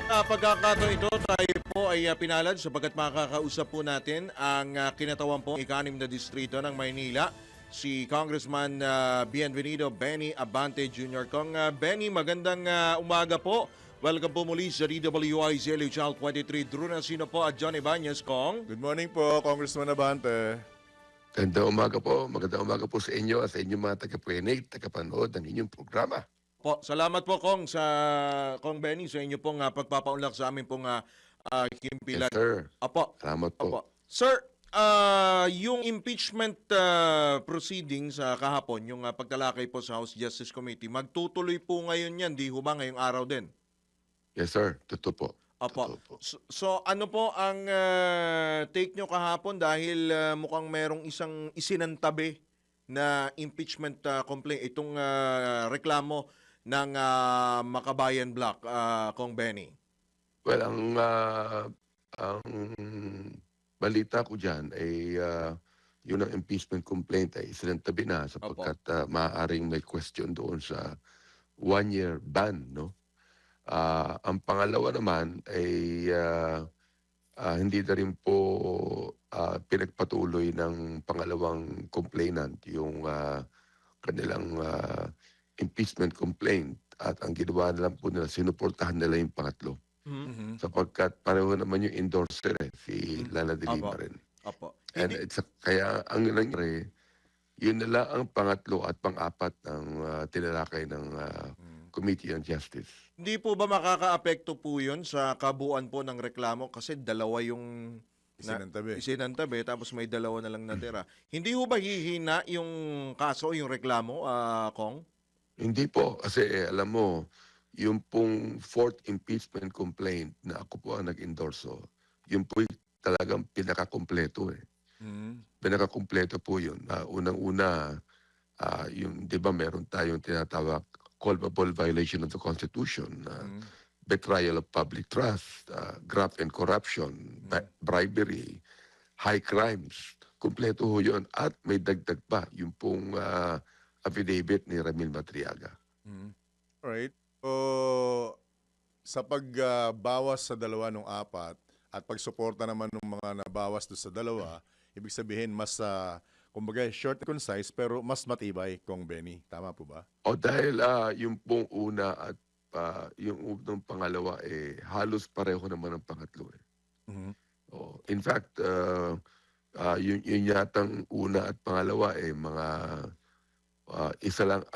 Pagkakataon ito, tayo po ay pinalad sapagkat makakausap po natin ang kinatawan po ika-6 na distrito ng Maynila, si Congressman Bienvenido Benny Abante Jr. Kong Benny, magandang umaga po. Welcome po muli sa DWIZ Channel 23. Drew Nasino po at John Ibanez, Kong. Good morning po, Congressman Abante. Magandang umaga po sa inyo at sa inyong mga tagapakinig, tagapanood ng inyong programa. Po, salamat po Kong sa Kong Benny sa inyo pong pagpapaunlak sa amin pong himpilan. Yes, sir. Apo. Salamat po. Opo. Sir, yung impeachment proceedings kahapon, yung pagtalakay po sa House Justice Committee, magtutuloy po ngayon yan, di ho ba ngayong araw din? Yes, sir. Totoo po. Opo. Totoo po. So ano po ang take nyo kahapon dahil mukhang merong isang isinantabi na impeachment complaint, itong reklamo ng Makabayan Block, Kong Benny? Well, ang balita ko dyan ay yun ang impeachment complaint ay isinantabi na sapagkat maaaring may question doon sa one-year ban, no? Ang pangalawa naman ay hindi na rin po pinagpatuloy ng pangalawang complainant yung kanilang impeachment complaint at ang ginawa na lang po nila, sinuportahan nila yung pangatlo. Mm-hmm. Sapagkat pareho naman yung endorser si Lana de Lima Opo. rin. Opo. And kaya ang nangyari, yun na lang ang pangatlo at pang-apat ng tinalakay ng Committee on Justice. Hindi po ba makakaapekto po yun sa kabuuan po ng reklamo kasi dalawa yung isinantabi tapos may dalawa na lang natira. Hindi ho ba hihina yung kaso, yung reklamo, Kong? Hindi po, kasi alam mo, yung pong fourth impeachment complaint na ako po ang nag-endorso, yun po talagang pinakakompleto eh. Pinakakompleto po yun. Unang-una, yung, di ba meron tayong tinatawag culpable violation of the Constitution, betrayal of public trust, graft and corruption, bribery, high crimes. Kompleto ho yun. At may dagdag pa, yung pong affidavit ni Ramil Matriaga. Alright. So, sa pagbawas sa dalawa ng apat at pagsuporta naman ng mga nabawas doon sa dalawa, ibig sabihin mas, kumbaga, short and concise pero mas matibay, Kong Benny. Tama po ba? O dahil yung pong una at yung unang pangalawa halos pareho naman ang pangatlo eh. In fact, yun yatang una at pangalawa mga isa lang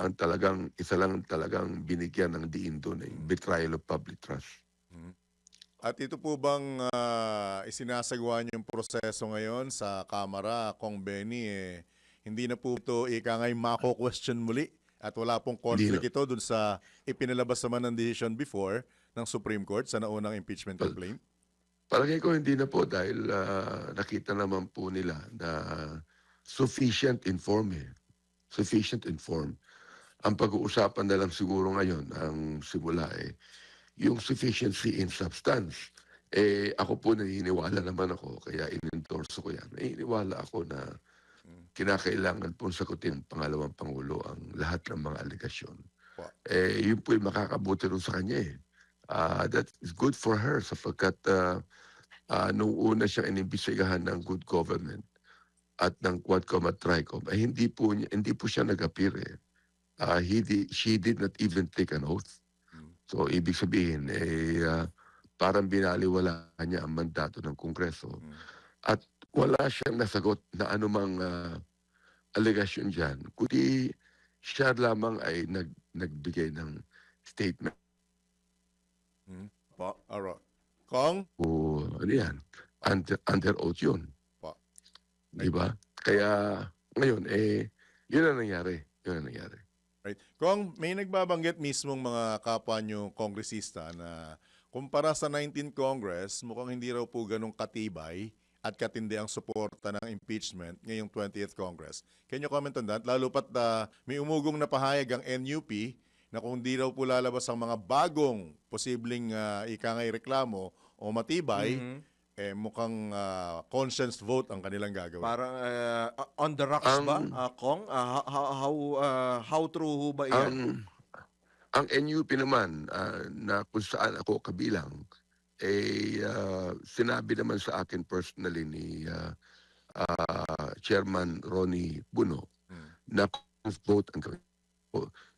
talagang binigyan ng diin doon betrayal of public trust. At ito po bang isinasagawa niyo yung proseso ngayon sa Kamara, Kong Benny, hindi na po ito ikangay mako-question muli at wala pong conflict ito dun sa ipinalabas naman ng decision before ng Supreme Court sa naunang impeachment complaint? Palagay ko hindi na po dahil nakita naman po nila na sufficient inform. Ang pag-uusapan na lang siguro ngayon, ang simula yung sufficiency in substance. Ako po naniniwala naman ako, kaya in-endorse ko yan. Naniniwala ako na kinakailangan po sagutin ng pangalawang Pangulo ang lahat ng mga aligasyon. Yun po yung makakabuti rin sa kanya that is good for her sapagkat nung una siya inimbestigahan ng good government at ng Quadcom at Tricom, hindi po siya nag-appear she did not even take an oath. So, ibig sabihin, parang binaliwala niya ang mandato ng Kongreso. At wala siyang nasagot na anumang allegation dyan, kundi siya lamang ay nagbigay ng statement. Alright. Kong? Ano yan? Under oath yun. Diba? Kaya, ngayon, yun ang nangyari. Right. Kung may nagbabanggit mismong mga kapwa nyo kongresista na kumpara sa 19th Congress, mukhang hindi raw po ganong katibay at katindi ang suporta ng impeachment ngayong 20th Congress. Can you comment on that? Lalo pat may umugong na pahayag ang NUP na kung di raw po lalabas ang mga bagong posibleng ikangay reklamo o matibay, mukhang conscience vote ang kanilang gagawin. Parang on the rocks ba, Kong? How true ho ba yan? Ang NUP naman, na kung saan ako kabilang, sinabi naman sa akin personally ni Chairman Ronnie Buno Mm. na vote ang gawin.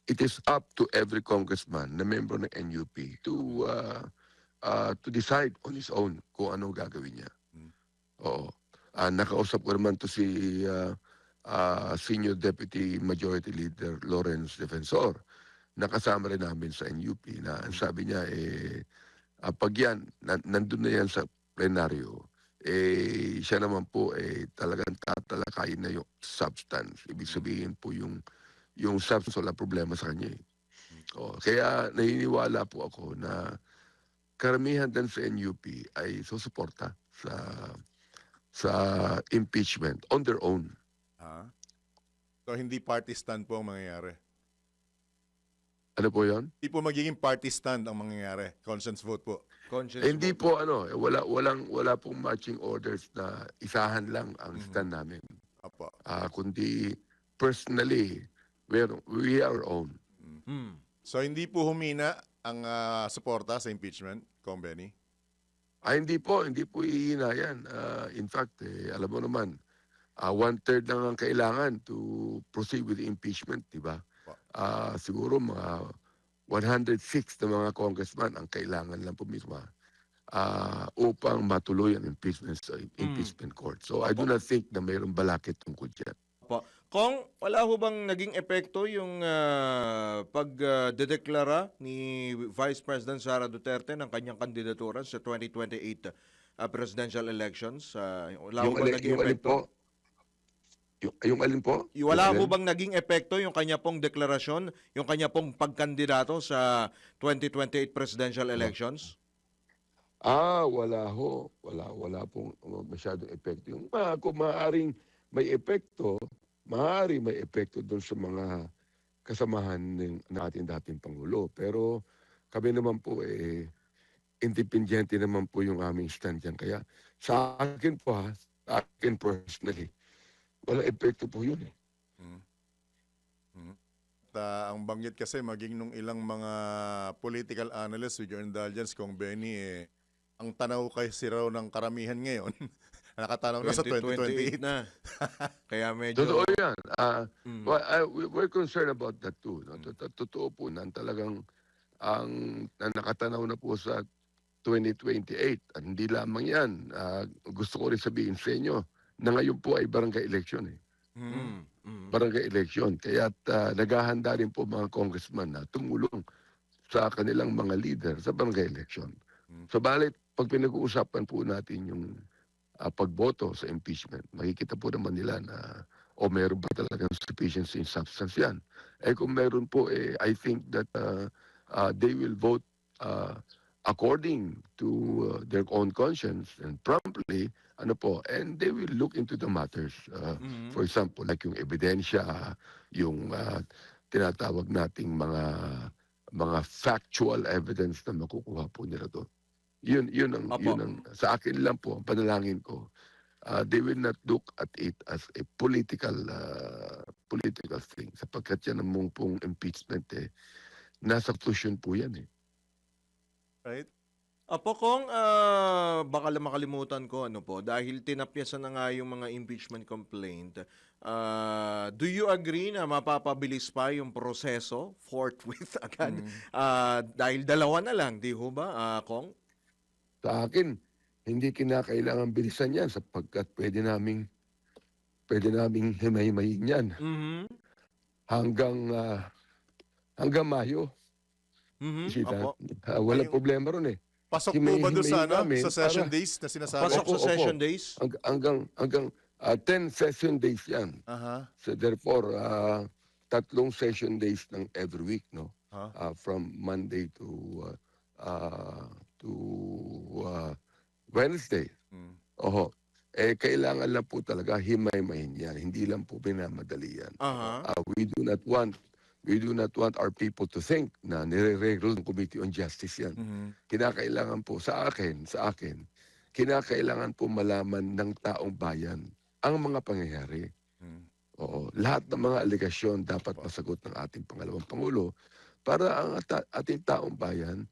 It is up to every congressman na member ng NUP to decide on his own kung ano gagawin niya. Mm. Oo. Nakausap ko naman to si Senior Deputy Majority Leader Lawrence Defensor. Nakasama rin namin sa NUP na ang sabi niya, pag yan, nandun na yan sa plenaryo, siya naman po talagang tatalakayin na yung substance. Ibig sabihin po yung substance wala problema sa kanya. Kaya naniniwala po ako na karamihan din sa NUP ay susuporta sa impeachment on their own. So hindi party stand po ang mangyayari. Ano po yon? Hindi po magiging party stand ang mangyayari. Conscience vote po. Conscience Hindi vote. po wala pong matching orders na isahan lang ang stand namin. Apo. Kundi personally we are our own. Hmm. So hindi po humina ang suporta sa impeachment, Kong Benny? Hindi po ihina yan. In fact, alam mo naman, 1/3 lang ang kailangan to proceed with the impeachment, di ba? Siguro mga 106 na mga congressman ang kailangan lang pumirma upang matuloy ang impeachment sa impeachment court. So I do not think na mayroong balakid tungkol dyan. Kung wala ho bang naging epekto yung pagdedeklara ni Vice President Sara Duterte ng kanyang kandidatura sa 2028 presidential elections? Wala ho bang naging epekto? Yung alin po? Wala ho bang naging epekto yung kanya pong deklarasyon, yung kanya pong pagkandidato sa 2028 presidential elections? Wala ho. Wala pong masyadong epekto. Yung kung maaaring may epekto, may epekto doon sa mga kasamahan ng ating dating Pangulo. Pero kami naman po independente naman po yung aming stand dyan. Kaya sa akin po sa akin personally, wala epekto po yun . Ang banggit kasi maging nung ilang mga political analysts with your indulgence, Kong Benny, ang tanaw kasi raw ng karamihan ngayon, nakatanaw na sa 2028 na. Kaya medyo... Totoo yan. We're concerned about that too. No? Totoo po na talagang nakatanaw na po sa 2028. At hindi lamang yan. Gusto ko rin sabihin sa inyo na ngayon po ay barangay election . Barangay election. Kaya naghahanda rin po mga congressman na tumulong sa kanilang mga leader sa barangay election. So balit, pag pinag-uusapan po natin yung pagboto sa impeachment, makikita po naman nila na meron ba talagang sufficiency in substance yan. Kung meron po, I think that they will vote according to their own conscience and promptly, and they will look into the matters. For example, like yung ebidensya, yung tinatawag nating mga factual evidence na makukuha po nila doon. Yun ang sa akin lang po, ang panalangin ko. They will not look at it as a political thing. Sapagkat yan ang pong impeachment nasa constitution po yan . Right? Apo, Kong, baka lang makalimutan ko, dahil tinapyasan na nga yung mga impeachment complaint, do you agree na mapapabilis pa yung proseso forthwith agad? Dahil dalawa na lang, di ho ba, Kong? Sa akin, hindi kinakailangan bilisan yan sapagkat pwede naming himay-himayin yan. Hanggang Mayo. Apo. Walang problema ron . Pasok po ba doon sa session days na sinasabi? Pasok sa Opo. session days? Hanggang 10 session days yan. So therefore, 3 session days ng every week, no? From Monday to Wednesday. Kailangan lang po talaga himay-mahin yan. Hindi lang po binamadali yan. We do not want our people to think na nire-regule ng Committee on Justice yan. Kinakailangan po sa akin, kinakailangan po malaman ng taong bayan ang mga pangyayari. Lahat ng mga aligasyon dapat masagot ng ating pangalawang Pangulo para ang ating taong bayan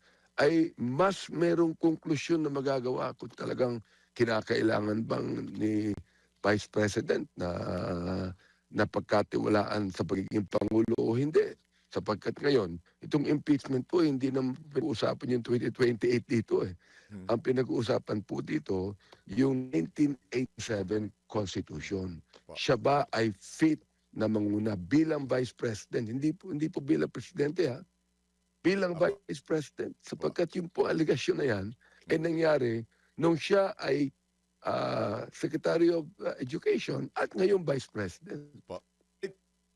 ay mas merong konklusyon na magagawa kung talagang kinakailangan bang ni Vice President na pagkatiwalaan sa pagiging Pangulo o hindi. Sapagkat ngayon, itong impeachment po, hindi na pinag-uusapan yung 2028 dito eh. Ang pinag-uusapan po dito, yung 1987 Constitution. Siya ba ay fit na manguna bilang Vice President? Hindi po bilang Presidente ha. Bilang Vice President. Sapagkat yung po aligasyon na yan, ay nangyari nung siya ay Secretary of Education at ngayon Vice President.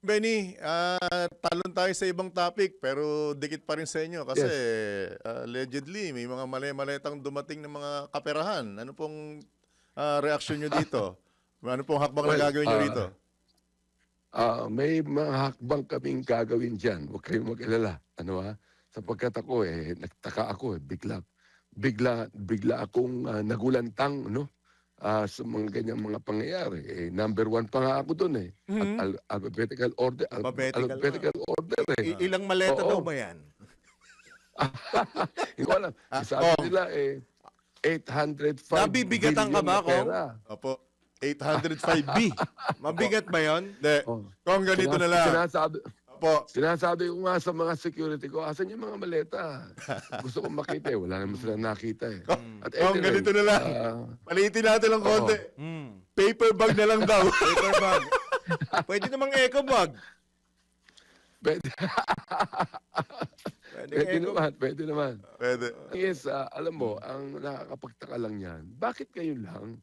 Benny, talon tayo sa ibang topic pero dikit pa rin sa inyo kasi allegedly may mga mali-maletang dumating ng mga kaperahan. Ano pong reaksyon nyo dito? Ano pong hakbang na gagawin nyo rito? May mga hakbang kaming gagawin dyan. Huwag kayong mag-alala. Ano ha? Sapagkat ako nagtaka ako bigla akong nagulantang, no? Sa mga ganyang mga pangyayari. Number 1 pa nga ako doon eh. Alphabetical order. Alphabetical order eh. Ilang maleta Oo. daw ba yan? Hindi ko alam. Sabi nila 805 Nabibigatan ka billion ba, na pera. Opo, 805B. Mabigat ba yon? Hindi. Kung ganito na lang. Sinasabi ko nga sa mga security ko, asan yung mga maleta? Gusto ko makita eh. Wala naman sila nakita eh. At Kung ganito na lang. Palitin natin ng konti. Paper bag na lang daw. Paper bag. Pwede namang eco bag. Pwede, pwede naman. Pwede. Yes, alam mo, ang nakakapagtaka lang yan, bakit ngayon lang?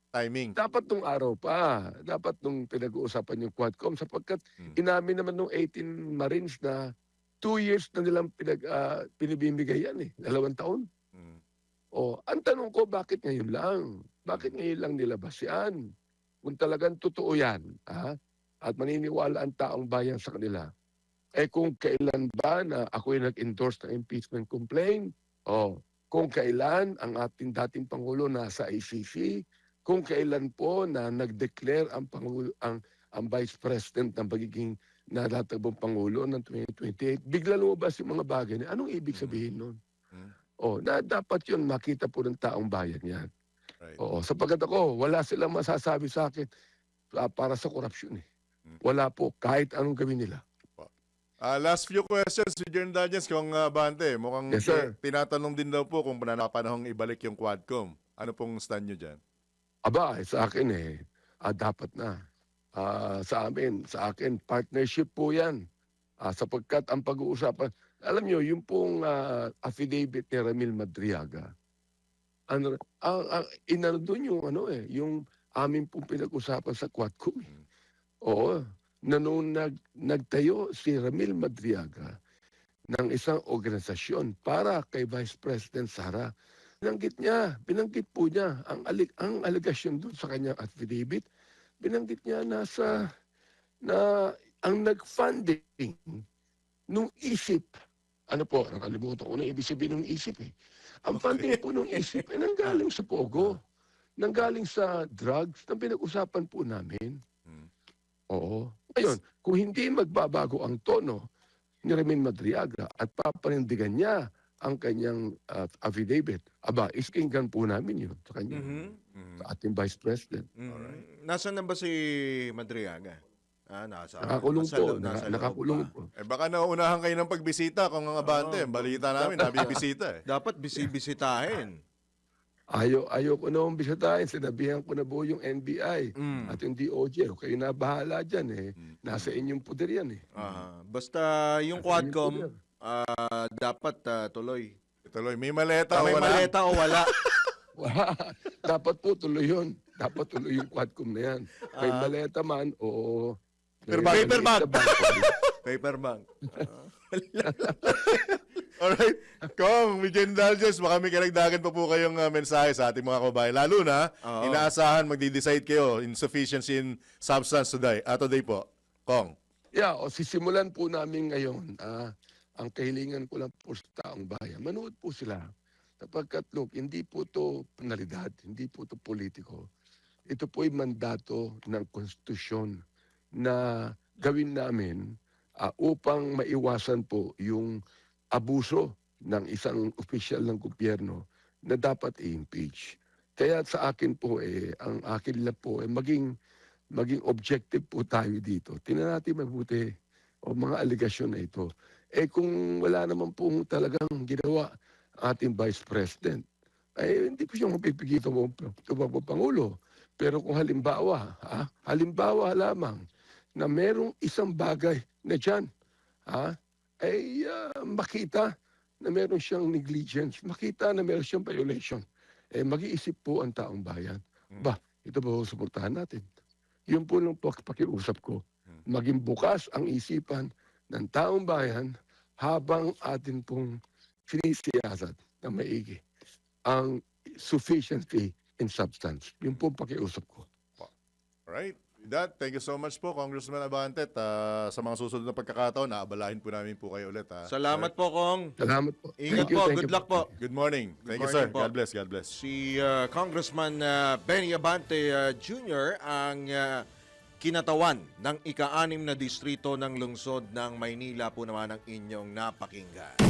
Timing. Dapat nung araw pa. Dapat nung pinag-uusapan yung Quadcom sapagkat inamin naman nung 18 Marines na 2 years na nilang pinibimigay yan eh. 2 taon. Ang tanong ko, bakit ngayon lang? Bakit ngayon lang nilabas yan? Kung talagang totoo yan, at maniniwala ang taong bayan sa kanila, kung kailan ba na ako'y nag-endorse ng impeachment complaint, kung kailan ang ating dating Pangulo nasa ICC, kung kailan po na nag-declare ang Pangulo, ang Vice President ng pagiging natatabong Pangulo ng 2028, bigla lumabas yung mga bagay na anong ibig sabihin nun? Na dapat yun makita po ng taong bayan yan. Right. Sapagkat ako, wala silang masasabi sa akin para sa korupsyon eh. Wala po, kahit anong gawin nila. Last few questions, Sir General Danyes, kung Bante, mukhang Yes, sir. tinatanong din daw po kung panapanahong ibalik yung Quadcom. Ano pong stand nyo dyan? Sa akin dapat na. Sa akin, partnership po yan. Sapagkat ang pag-uusapan, alam nyo, yung pong affidavit ni Ramil Madriaga, doon yung amin pong pinag-usapan sa Quadcom. Noong nagtayo si Ramil Madriaga ng isang organisasyon para kay Vice President Sara, binanggit po niya ang aligasyon doon sa kanyang affidavit. Binanggit niya na ang nag-funding nung ISIP. Nakalimutan ko na ibig sabihin ng ISIP eh. Ang funding po nung ISIP ay nanggaling sa Pogo. Nanggaling sa drugs na pinag-usapan po namin. Ngayon, kung hindi magbabago ang tono ni Ramil Madriaga at papanindigan niya ang kanyang affidavit, iskinggan po namin yun sa kanya, sa ating Vice President. Nasaan na ba si Madriaga? Nakakulong po. Nakakulong po. Baka nauunahan kayo ng pagbisita kung ang Abante. Balita namin, nabibisita eh. Dapat bisitahin. Ayaw ko na bisitahin. Sinabihan ko na po yung NBI at yung DOJ. Kayo na bahala dyan eh. Nasa inyong puder yan eh. Basta yung Quadcom, dapat tuloy. May maleta o May wala? maleta o wala. Dapat po tuloy yun. Dapat tuloy yung Quadcom na yan. May maleta man o... Paper bag. Paper bag. Alright. Kung may Danyes, baka may karagdagan pa po kayong mensahe sa ating mga kababayan. Lalo na, inaasahan magdi-decide kayo in sufficiency in substance today. Today po. Kong. Sisimulan po namin ngayon. Ang kahilingan ko lang po sa taong bayan. Manood po sila. Sapagkat look, hindi po to penalidad, hindi po to politiko. Ito po'y mandato ng konstitusyon na gawin namin upang maiwasan po yung abuso ng isang opisyal ng gobyerno na dapat i-impeach. Kaya sa akin po ang akin lang po maging objective po tayo dito. Tingnan natin mabuti o mga aligasyon na ito. Kung wala naman po talagang ginawa ating Vice President, hindi po siya mapipigil tumakbo Pangulo. Pero kung halimbawa lamang na merong isang bagay na dyan, makita na meron siyang negligence, makita na meron siyang violation, mag-iisip po ang taong bayan. Ito ba suportahan natin? Yun po lang po pakiusap ko. Maging bukas ang isipan ng taong bayan habang atin pong sinisiyasat na maigi ang sufficiency in substance. Yun po pakiusap ko. Alright. With that, thank you so much po, Congressman Abante. At sa mga susunod na pagkakataon, naabalahin po namin po kayo ulit. Salamat po, Kong. Salamat po. Ingat po. Good luck po. Good morning. Thank you, morning sir. po. God bless. God bless. Si Congressman Benny Abante Jr. ang kinatawan ng ika-6 na distrito ng lungsod ng Maynila po naman ang inyong napakinggan.